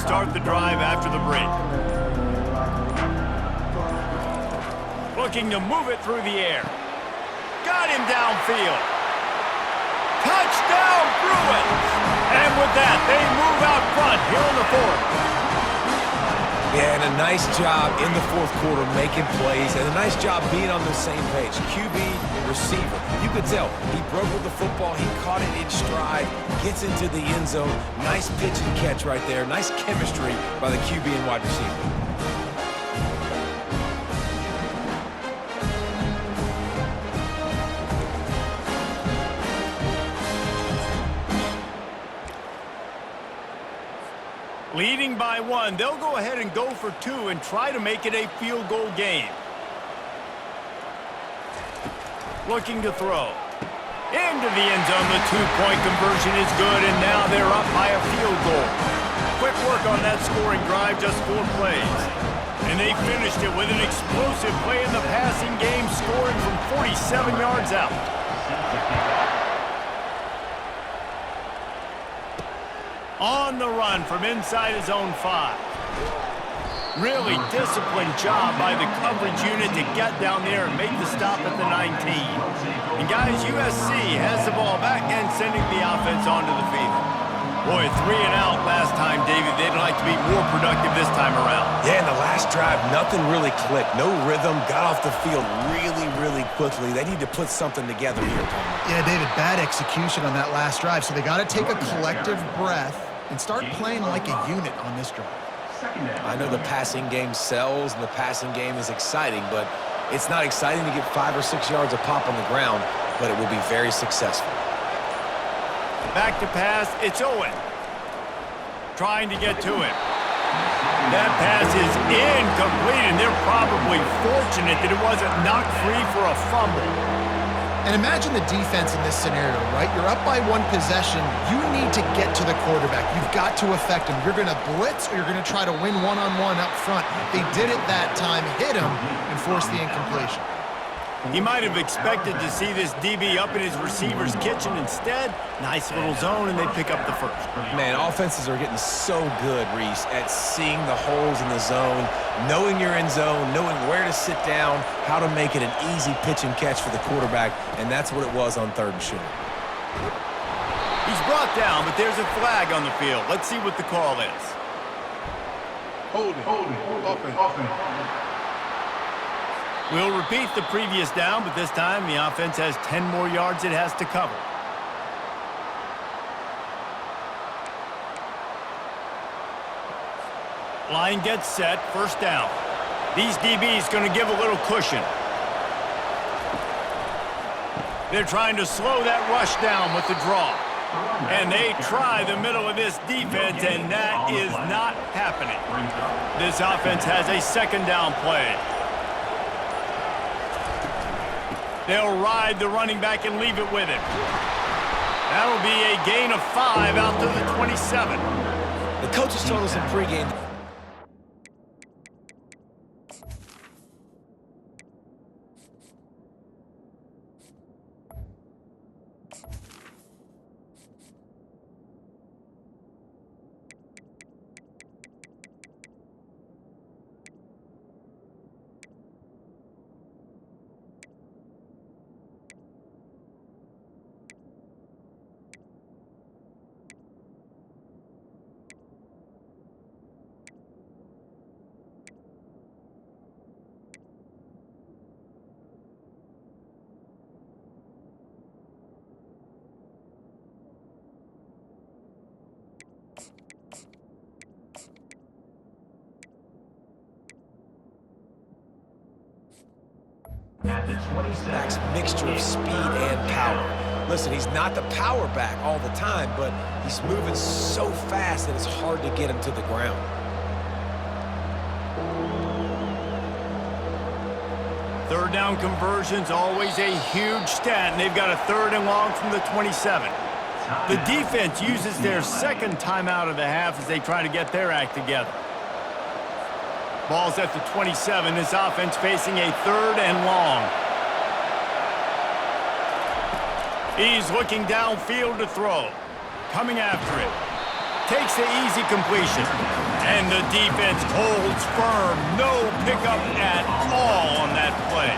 start the drive after the break. Looking to move it through the air. Got him downfield. Touchdown, Bruins! And with that, they move out front here in the fourth. Yeah, and a nice job in the fourth quarter making plays, and a nice job being on the same page. QB, receiver. You could tell he broke with the football. He caught it in stride, gets into the end zone. Nice pitch and catch right there. Nice chemistry by the QB and wide receiver. Leading by 1, they'll go ahead and go for 2 and try to make it a field goal game. Looking to throw. Into the end zone, the 2-point conversion is good, and now they're up by a field goal. Quick work on that scoring drive, just 4 plays. And they finished it with an explosive play in the passing game, scoring from 47 yards out. On the run from inside his own 5. Really disciplined job by the coverage unit to get down there and make the stop at the 19. And guys, USC has the ball back and sending the offense onto the field. Boy, 3 and out last time, David. They'd like to be more productive this time around. Yeah, in the last drive, nothing really clicked. No rhythm, got off the field really quickly. They need to put something together here, Palmer. Yeah, David, bad execution on that last drive, so they got to take a collective breath and start playing like a unit on this drive. I know the passing game sells and the passing game is exciting, but it's not exciting to get 5 or 6 yards of pop on the ground, but it will be very successful. Back to pass, it's Owen. Trying to get to him. That pass is incomplete, and they're probably fortunate that it wasn't knocked free for a fumble. And imagine the defense in this scenario, right? You're up by 1 possession. You need to get to the quarterback. You've got to affect him. You're going to blitz or you're going to try to win one-on-one up front. They did it that time, hit him, and forced the incompletion. He might have expected to see this DB up in his receiver's kitchen. Instead, nice little zone, and they pick up the first. Man, offenses are getting so good, Reese, at seeing the holes in the zone, knowing your end zone, knowing where to sit down, how to make it an easy pitch and catch for the quarterback, and that's what it was on 3rd and short. He's brought down, but there's a flag on the field. Let's see what the call is. Holding, offense. We'll repeat the previous down, but this time the offense has 10 more yards it has to cover. Line gets set, first down. These DBs going to give a little cushion. They're trying to slow that rush down with the draw. And they try the middle of this defense, and that is not happening. This offense has a 2nd down play. They'll ride the running back and leave it with him. That'll be a gain of 5 out to the 27. The coaches told us in pregame. Back's mixture of speed and power. Listen, he's not the power back all the time, but he's moving so fast that it's hard to get him to the ground. Third down conversion's always a huge stat, and they've got a 3rd and long from the 27. The defense uses their 2nd timeout of the half as they try to get their act together. Ball's at the 27. This offense facing a 3rd and long. He's looking downfield to throw. Coming after it. Takes the easy completion. And the defense holds firm. No pickup at all on that play.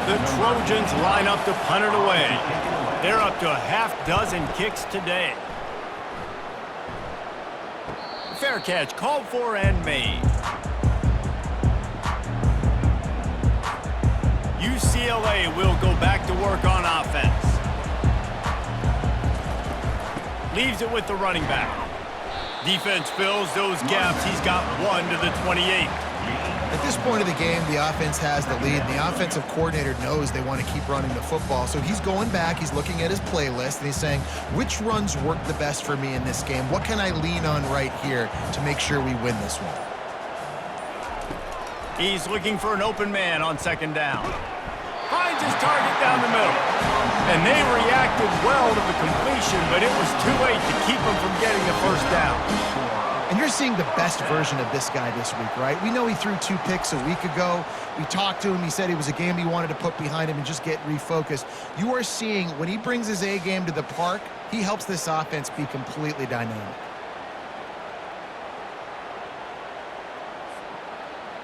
The Trojans line up to punt it away. They're up to a half-dozen kicks today. Fair catch called for and made. UCLA will go back to work on offense. Leaves it with the running back. Defense fills those gaps. He's got 1 to the 28. At this point of the game, the offense has the lead, and the offensive coordinator knows they want to keep running the football. So he's going back, he's looking at his playlist, and he's saying, which runs work the best for me in this game? What can I lean on right here to make sure we win this one? He's looking for an open man on second down. Finds his target down the middle. And they reacted well to the completion, but it was too late to keep him from getting the first down. And you're seeing the best version of this guy this week, right? We know he threw 2 picks a week ago. We talked to him. He said it was a game he wanted to put behind him and just get refocused. You are seeing when he brings his A game to the park, he helps this offense be completely dynamic.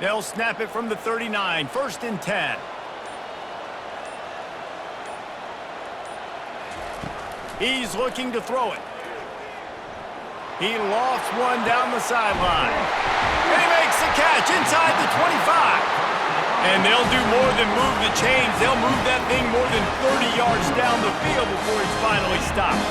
They'll snap it from the 39, 1st and 10. He's looking to throw it. He lofts one down the sideline. And he makes the catch inside the 25. And they'll do more than move the chains. They'll move that thing more than 30 yards down the field before he's finally stopped.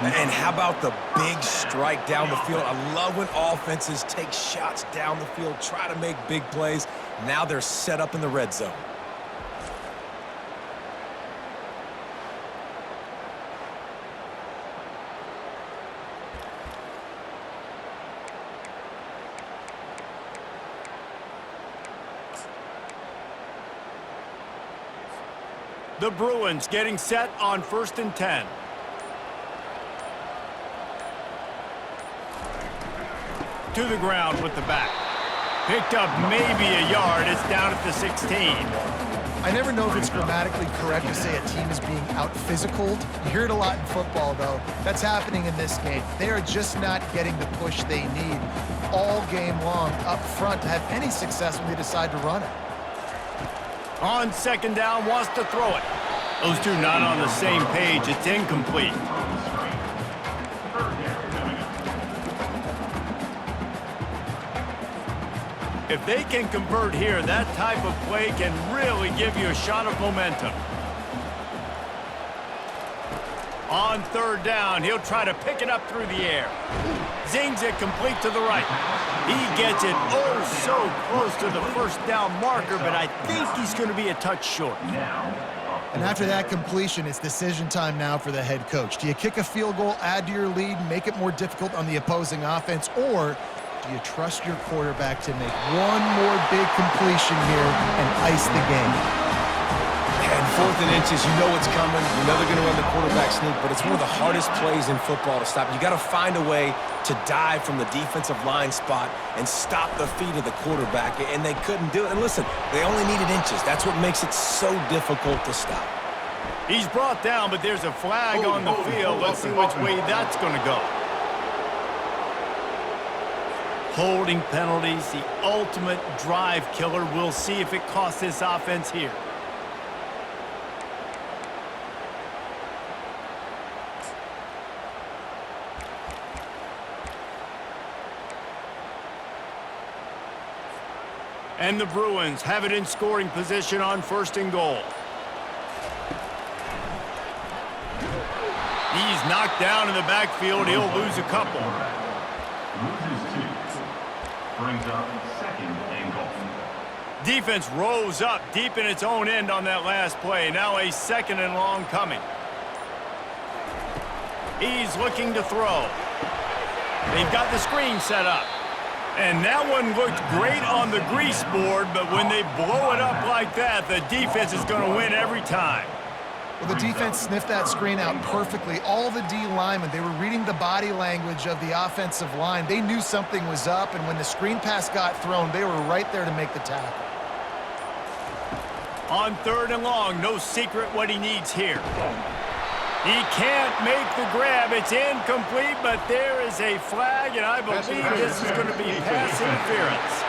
And how about the big strike down the field? I love when offenses take shots down the field, try to make big plays. Now they're set up in the red zone. The Bruins getting set on 1st and 10. To the ground with the back. Picked up maybe a yard. It's down at the 16. I never know if it's grammatically correct to say a team is being out-physicaled. You hear it a lot in football, though. That's happening in this game. They are just not getting the push they need all game long up front to have any success when they decide to run it. On second down, wants to throw it. Those two not on the same page. It's incomplete. If they can convert here, that type of play can really give you a shot of momentum. On 3rd down, he'll try to pick it up through the air. Zings it complete to the right. He gets it oh so close to the first down marker, but I think he's going to be a touch short. And after that completion, it's decision time now for the head coach. Do you kick a field goal, add to your lead, make it more difficult on the opposing offense, or do you trust your quarterback to make one more big completion here and ice the game? And 4th and inches, you know what's coming. You know they're going to run the quarterback sneak, but it's one of the hardest plays in football to stop. You got to find a way to dive from the defensive line spot and stop the feet of the quarterback, and they couldn't do it. And listen, they only needed inches. That's what makes it so difficult to stop. He's brought down, but there's a flag on the field. Let's see which way that's going to go. Holding penalties, the ultimate drive killer. We'll see if it costs this offense here. And the Bruins have it in scoring position on 1st and goal. He's knocked down in the backfield. He'll lose a couple. Loses 2. Brings up 2nd and goal. Defense rose up deep in its own end on that last play. Now a 2nd and long coming. He's looking to throw. They've got the screen set up. And that one looked great on the grease board, but when they blow it up like that, the defense is going to win every time. Well, the defense sniffed that screen out perfectly. All the D linemen, they were reading the body language of the offensive line. They knew something was up, and when the screen pass got thrown, they were right there to make the tackle. On 3rd and long, no secret what he needs here. He can't make the grab. It's incomplete, but there is a flag, and I believe this is going to be pass interference.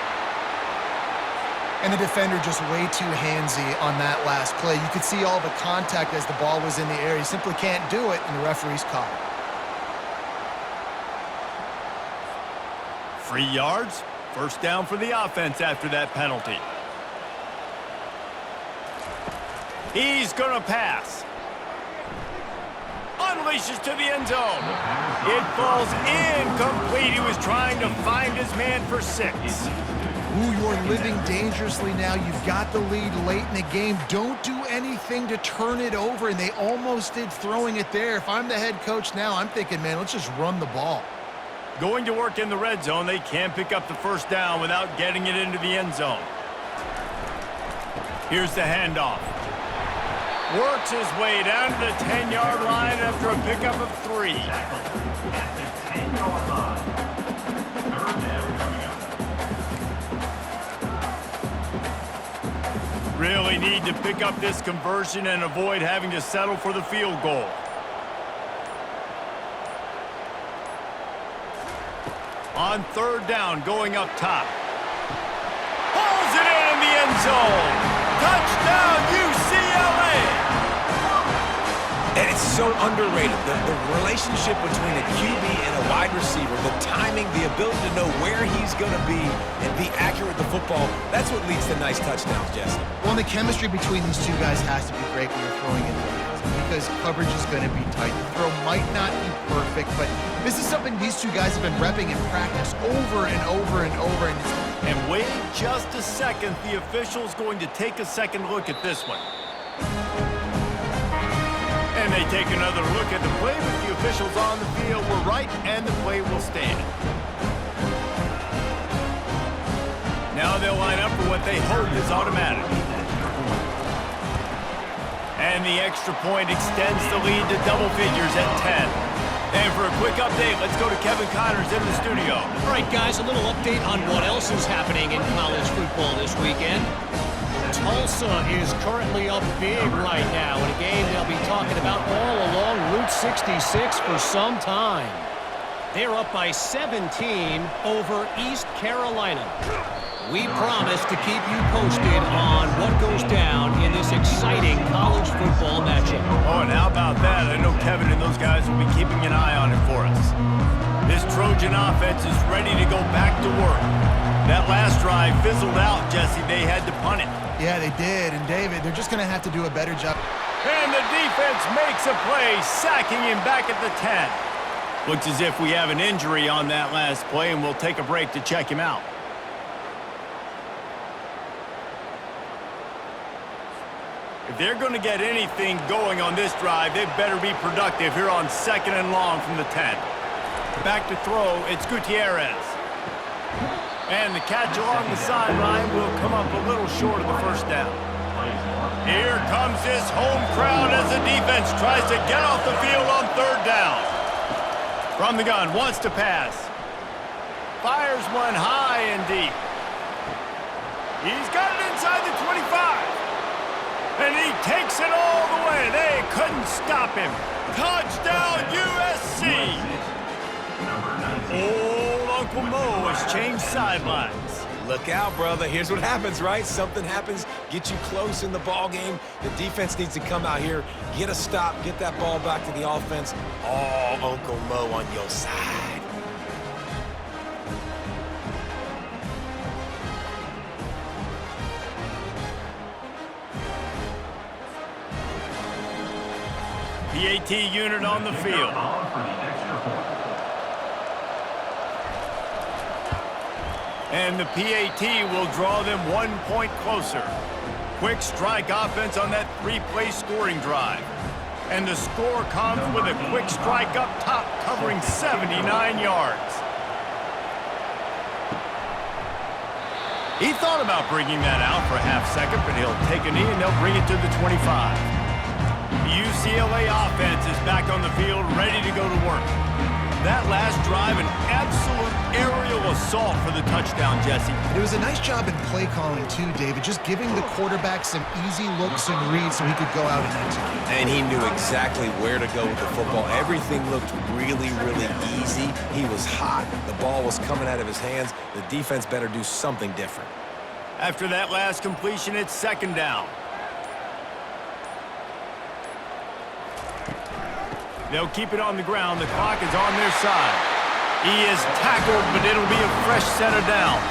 And the defender just way too handsy on that last play. You could see all the contact as the ball was in the air. He simply can't do it, and the referee's caught it. 3 yards, first down for the offense after that penalty. He's going to pass. Unleashes to the end zone. It falls incomplete. He was trying to find his man for 6. Ooh, you're living dangerously now. You've got the lead late in the game. Don't do anything to turn it over, and they almost did throwing it there. If I'm the head coach now, I'm thinking, man, let's just run the ball. Going to work in the red zone. They can't pick up the first down without getting it into the end zone. Here's the handoff. Works his way down to the 10-yard line after a pickup of 3. At the 10-yard line. Third down coming up. Really need to pick up this conversion and avoid having to settle for the field goal. On third down, going up top. Pulls it in the end zone. Touchdown, UCLA! And it's so underrated. The relationship between a QB and a wide receiver, the timing, the ability to know where he's going to be and be accurate with the football, that's what leads to nice touchdowns, Jesse. Well, the chemistry between these two guys has to be great when you're throwing in the red zone because coverage is going to be tight. The throw might not be perfect, but this is something these two guys have been repping in practice over and over and over. And wait just a second. The official's going to take a second look at this one. And they take another look at the play, but the officials on the field were right, and the play will stand. Now they'll line up for what they hope is automatic. And the extra point extends the lead to double figures at 10. And for a quick update, let's go to Kevin Connors in the studio. All right, guys, a little update on what else is happening in college football this weekend. Tulsa is currently up big right now in a game they'll be talking about all along Route 66 for some time. They're up by 17 over East Carolina. We promise to keep you posted on what goes down in this exciting college football matchup. Oh, and how about that? I know Kevin and those guys will be keeping an eye on it for us. This Trojan offense is ready to go back to work. That last drive fizzled out, Jesse. They had to punt it. Yeah, they did. And, David, they're just going to have to do a better job. And the defense makes a play, sacking him back at the 10. Looks as if we have an injury on that last play, and we'll take a break to check him out. If they're going to get anything going on this drive, they better be productive here on 2nd and long from the 10. Back to throw, it's Gutierrez. And the catch along the sideline will come up a little short of the first down. Here comes this home crowd as the defense tries to get off the field on 3rd down. From the gun, wants to pass. Fires one high and deep. He's got it inside the 25. And he takes it all the way. They couldn't stop him. Touchdown, USC! Old Uncle Mo has changed sidelines. Look out, brother. Here's what happens, right? Something happens, get you close in the ball game. The defense needs to come out here, get a stop, get that ball back to the offense. All Uncle Mo on your side. PAT unit on the field. And the PAT will draw them 1 point closer. Quick strike offense on that 3-play scoring drive. And the score comes with a quick strike up top covering 79 yards. He thought about bringing that out for a half second, but he'll take a knee and they'll bring it to the 25. The UCLA offense is back on the field, ready to go to work. That last drive, an absolute aerial assault for the touchdown, Jesse. It was a nice job in play calling too, David, just giving the quarterback some easy looks and reads so he could go out and execute. And he knew exactly where to go with the football. Everything looked really, really easy. He was hot. The ball was coming out of his hands. The defense better do something different. After that last completion, it's second down. They'll keep it on the ground. The clock is on their side. He is tackled, but it'll be a fresh set of downs.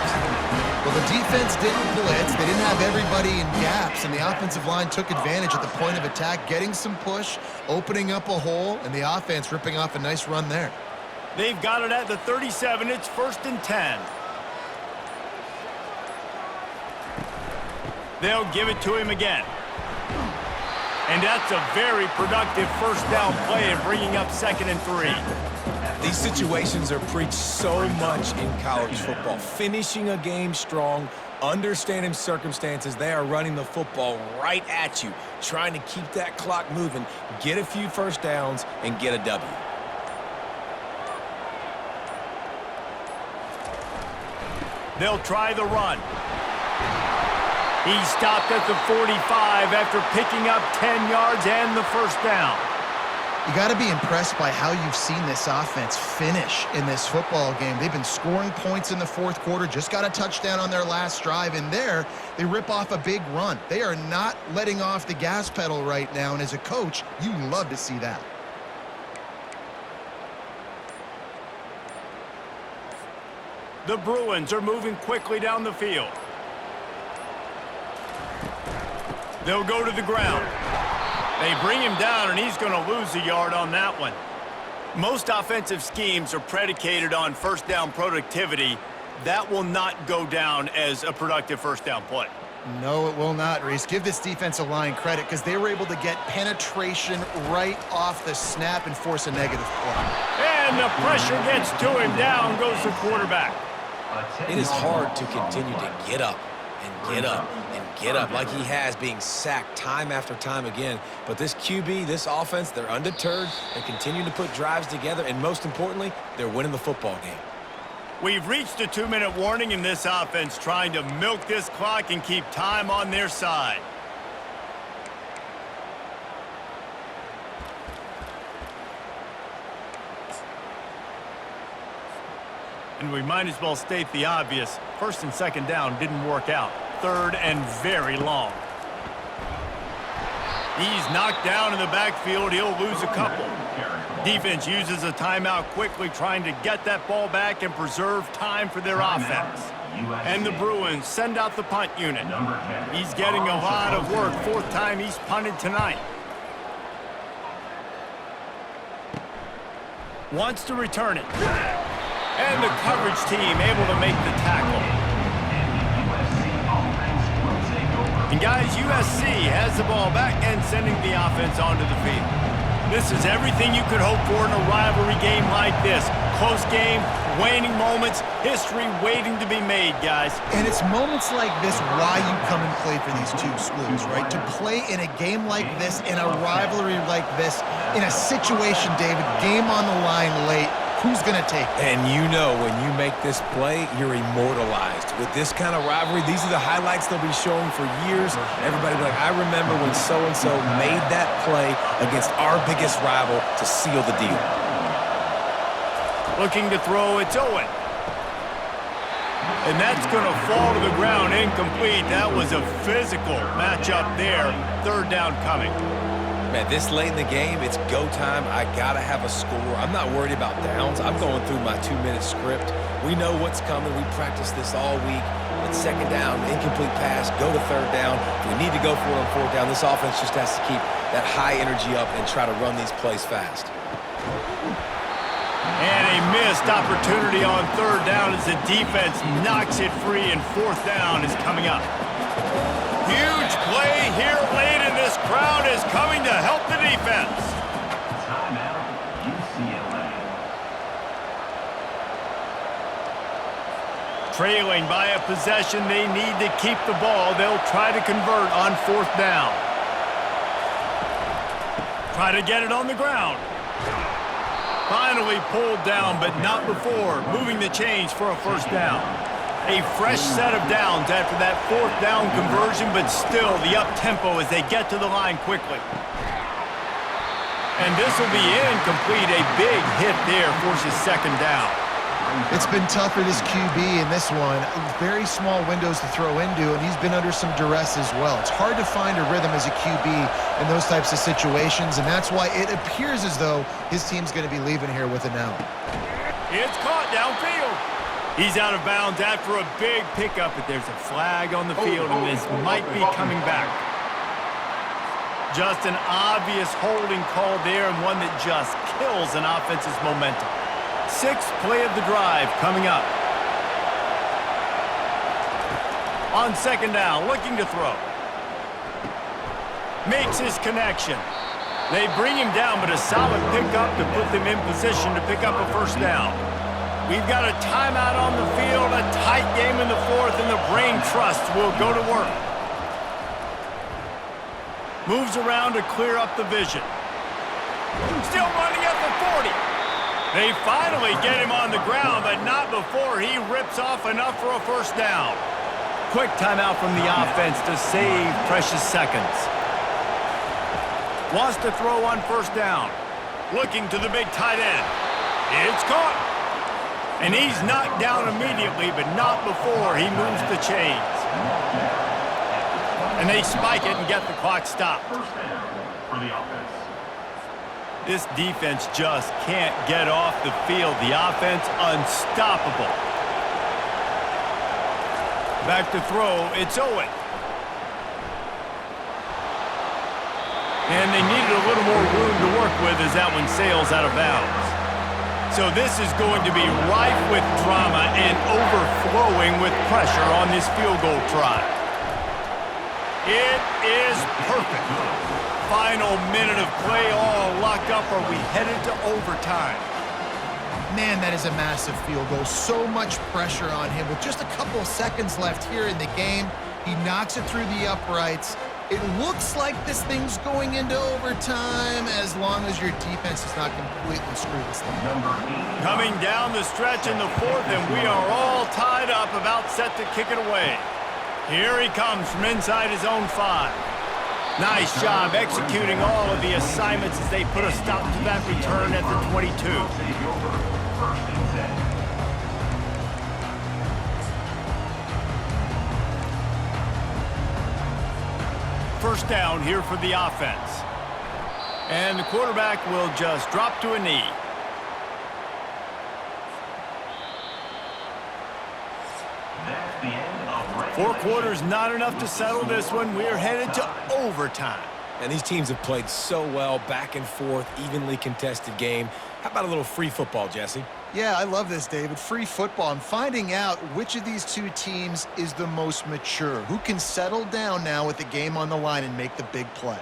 Well, the defense didn't blitz. They didn't have everybody in gaps, and the offensive line took advantage at the point of attack, getting some push, opening up a hole, and the offense ripping off a nice run there. They've got it at the 37. It's 1st and 10. They'll give it to him again. And that's a very productive first down play and bringing up 2nd and 3. These situations are preached so much in college football. Finishing a game strong, understanding circumstances. They are running the football right at you, trying to keep that clock moving, get a few first downs, and get a W. They'll try the run. He stopped at the 45 after picking up 10 yards and the first down. You got to be impressed by how you've seen this offense finish in this football game. They've been scoring points in the fourth quarter, just got a touchdown on their last drive, and there they rip off a big run. They are not letting off the gas pedal right now, and as a coach, you love to see that. The Bruins are moving quickly down the field. They'll go to the ground. They bring him down, and he's going to lose a yard on that one. Most offensive schemes are predicated on first down productivity. That will not go down as a productive first down play. No, it will not, Reese. Give this defensive line credit because they were able to get penetration right off the snap and force a negative play. And the pressure gets to him. Down goes the quarterback. It is hard to continue to get up and get up and get up like he has, being sacked time after time again. But this QB, this offense, they're undeterred. They continue to put drives together, and most importantly, they're winning the football game. We've reached a 2-minute warning in this offense, trying to milk this clock and keep time on their side. And we might as well state the obvious. First and second down didn't work out. Third and very long. He's knocked down in the backfield. He'll lose a couple. Defense uses a timeout quickly, trying to get that ball back and preserve time for their offense. And the Bruins send out the punt unit. He's getting a lot of work. 4th time he's punted tonight. Wants to return it. And the coverage team able to make the tackle. And guys, USC has the ball back and sending the offense onto the field. This is everything you could hope for in a rivalry game like this. Close game, waning moments, history waiting to be made, guys. And it's moments like this why you come and play for these two schools, right? To play in a game like this, in a rivalry like this, in a situation, David, game on the line late, who's going to take it? And you know when you make this play, you're immortalized. With this kind of rivalry, these are the highlights they'll be showing for years. Everybody will be like, I remember when so-and-so made that play against our biggest rival to seal the deal. Looking to throw, it's Owen. And that's going to fall to the ground, incomplete. That was a physical matchup there. 3rd down coming. Man, this late in the game, it's go time. I got to have a score. I'm not worried about downs. I'm going through my 2-minute script. We know what's coming. We practiced this all week. But 2nd down, incomplete pass, go to 3rd down. If we need to go for it on 4th down, this offense just has to keep that high energy up and try to run these plays fast. And a missed opportunity on 3rd down as the defense knocks it free, and 4th down is coming up. Huge play here late, and this crowd is coming to help the defense. Timeout, UCLA. Trailing by a possession, they need to keep the ball. They'll try to convert on 4th down. Try to get it on the ground. Finally pulled down, but not before moving the chains for a first down. A fresh set of downs after that fourth down conversion, but still the up-tempo as they get to the line quickly. And this will be incomplete. A big hit there forces second down. It's been tough for this QB in this one. Very small windows to throw into, and he's been under some duress as well. It's hard to find a rhythm as a QB in those types of situations, and that's why it appears as though his team's going to be leaving here with an out. It's caught downfield. He's out of bounds after a big pickup, but there's a flag on the field, and this might be coming back. Just an obvious holding call there, and one that just kills an offense's momentum. Sixth play of the drive coming up. On second down, looking to throw. Makes his connection. They bring him down, but a solid pickup to put them in position to pick up a first down. We've got a timeout on the field, a tight game in the fourth, and the brain trust will go to work. Moves around to clear up the vision. Still running at the 40. They finally get him on the ground, but not before he rips off enough for a first down. Quick timeout from the offense to save precious seconds. Wants to throw on first down. Looking to the big tight end. It's caught. And he's knocked down immediately, but not before he moves the chains. And they spike it and get the clock stopped. First down for the offense. This defense just can't get off the field. The offense unstoppable. Back to throw, it's Owen. And they needed a little more room to work with as that one sails out of bounds. So this is going to be rife with drama and overflowing with pressure on this field goal try. It is perfect. Final minute of play, all locked up. Are we headed to overtime? Man, that is a massive field goal. So much pressure on him. With just a couple of seconds left here in the game, he knocks it through the uprights. It looks like this thing's going into overtime as long as your defense is not completely screwed this thing up. Coming down the stretch in the fourth, and we are all tied up, about set to kick it away. Here he comes from inside his own 5. Nice job executing all of the assignments as they put a stop to that return at the 22. First down here for the offense. And the quarterback will just drop to a knee. That's the end of 4 quarters not enough to settle this one. We're headed to overtime. And these teams have played so well, back and forth, evenly contested game. How about a little free football, Jesse? Yeah, I love this, David. Free football. I'm finding out which of these two teams is the most mature, who can settle down now with the game on the line and make the big play.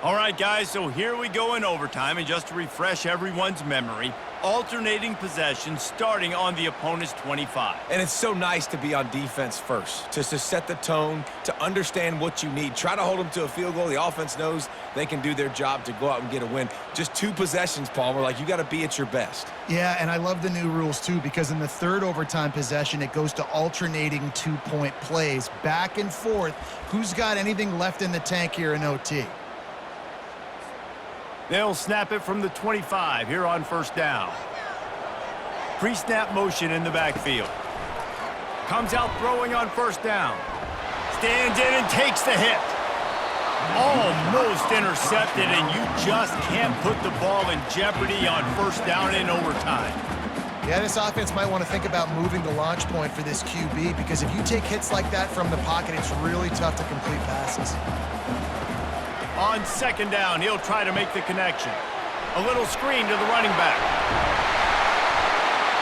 All right, guys, so here we go in overtime, and just to refresh everyone's memory, alternating possessions starting on the opponent's 25. And it's so nice to be on defense first, just to set the tone, to understand what you need. Try to hold them to a field goal. The offense knows they can do their job to go out and get a win. Just 2 possessions, Palmer, like you got to be at your best. Yeah, and I love the new rules, too, because in the third overtime possession, it goes to alternating 2-point plays, back and forth. Who's got anything left in the tank here in OT? They'll snap it from the 25 here on first down. Pre-snap motion in the backfield. Comes out throwing on first down. Stands in and takes the hit. Almost intercepted, and you just can't put the ball in jeopardy on first down in overtime. Yeah, this offense might want to think about moving the launch point for this QB, because if you take hits like that from the pocket, it's really tough to complete passes. On second down, he'll try to make the connection. A little screen to the running back.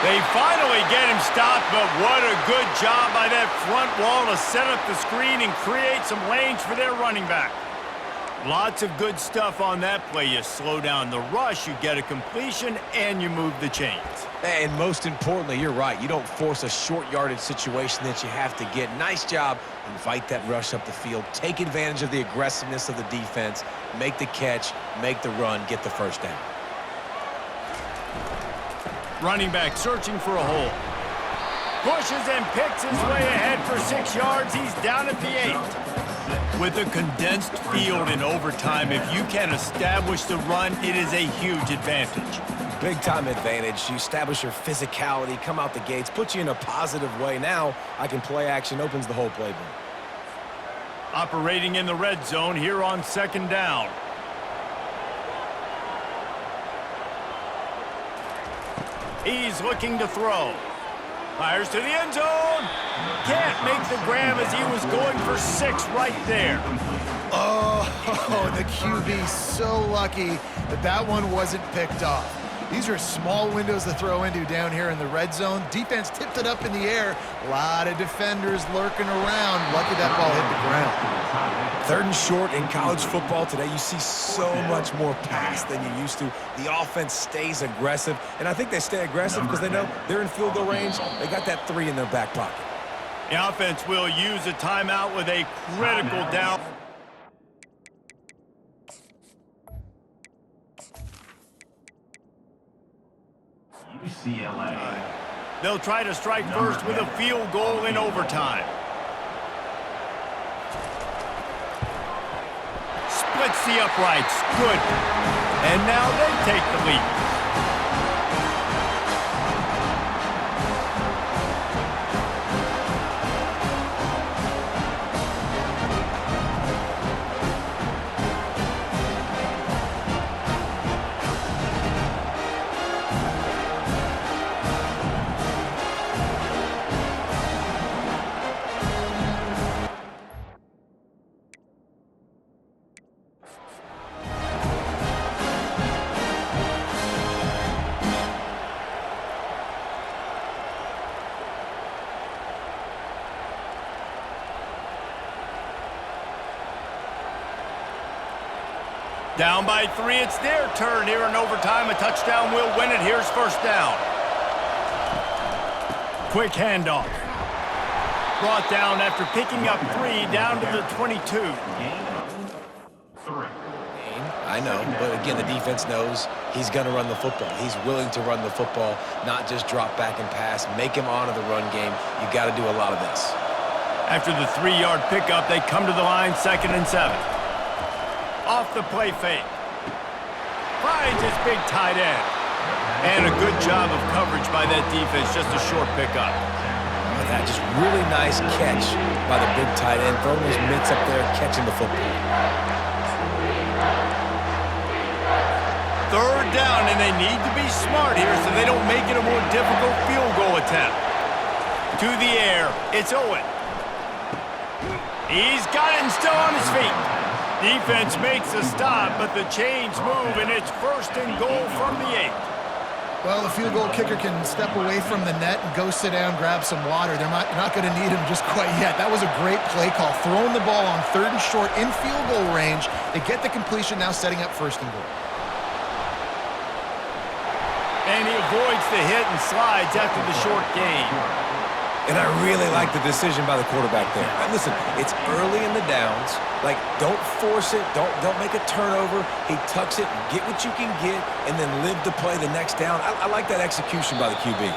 They finally get him stopped, but what a good job by that front wall to set up the screen and create some lanes for their running back. Lots of good stuff on that play. You slow down the rush, you get a completion, and you move the chains. And most importantly, you're right. You don't force a short yardage situation that you have to get. Nice job. Invite that rush up the field. Take advantage of the aggressiveness of the defense. Make the catch, make the run, get the first down. Running back searching for a hole. Pushes and picks his way ahead for 6 yards. He's down at the 8. With a condensed field in overtime, if you can establish the run, it is a huge advantage. Big-time advantage. You establish your physicality, come out the gates, put you in a positive way. Now, I can play action, opens the whole playbook. Operating in the red zone here on 2nd down. He's looking to throw. Fires to the end zone. Can't make the grab as he was going for 6 right there. Oh, the QB so lucky that that one wasn't picked off. These are small windows to throw into down here in the red zone. Defense tipped it up in the air. A lot of defenders lurking around. Lucky that ball hit the ground. 3rd and short in college football today. You see so much more pass than you used to. The offense stays aggressive, and I think they stay aggressive because they know they're in field goal range. They got that 3 in their back pocket. The offense will use a timeout with a critical down. UCLA. They'll try to strike first with a field goal in overtime. Splits the uprights. Good. And now they take the lead. Down by 3, it's their turn here in overtime. A touchdown will win it. Here's 1st down. Quick handoff. Brought down after picking up 3 down to the 22. I know, but again, the defense knows he's going to run the football. He's willing to run the football, not just drop back and pass, make him honor the run game. You got to do a lot of this. After the 3-yard pickup, they come to the line, 2nd and 7. Off the play fake. Finds his big tight end. And a good job of coverage by that defense, just a short pickup. Oh, that just really nice catch by the big tight end, throwing his mitts up there, catching the football. 3rd down, and they need to be smart here so they don't make it a more difficult field goal attempt. To the air, it's Owen. He's got it and still on his feet. Defense makes a stop, but the chains move, and it's 1st and goal from the 8. Well, the field goal kicker can step away from the net and go sit down, grab some water. They're not going to need him just quite yet. That was a great play call. Throwing the ball on 3rd and short in field goal range. They get the completion, now setting up 1st and goal. And he avoids the hit and slides after the short gain. And I really like the decision by the quarterback there. And listen, it's early in the downs. Like, don't force it. Don't make a turnover. He tucks it, get what you can get, and then live to play the next down. I like that execution by the QB.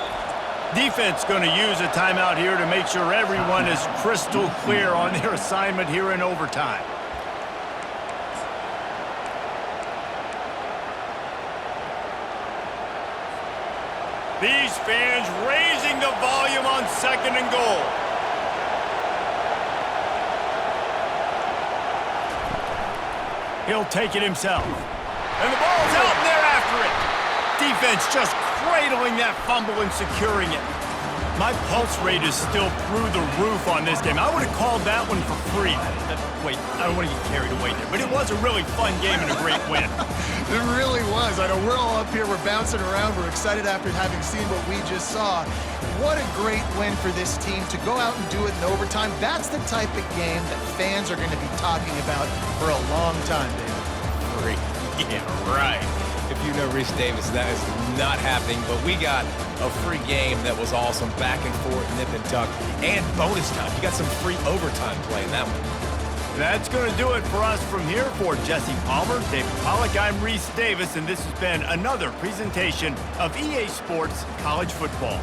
Defense going to use a timeout here to make sure everyone is crystal clear on their assignment here in overtime. These fans raising the volume on 2nd and goal. He'll take it himself. And the ball's out, and they're after it. Defense just cradling that fumble and securing it. My pulse rate is still through the roof on this game. I would have called that one for free. Wait, I don't want to get carried away there, but it was a really fun game and a great win. It really was. I know we're all up here, we're bouncing around, we're excited after having seen what we just saw. What a great win for this team to go out and do it in overtime. That's the type of game that fans are going to be talking about for a long time, David. Free. Yeah, right. If you know Rich Davis, that is not happening, but we got a free game that was awesome, back and forth, nip and tuck, and bonus time. You got some free overtime play in that one. That's going to do it for us from here. For Jesse Palmer, David Pollack, I'm Reese Davis, and this has been another presentation of EA Sports College Football.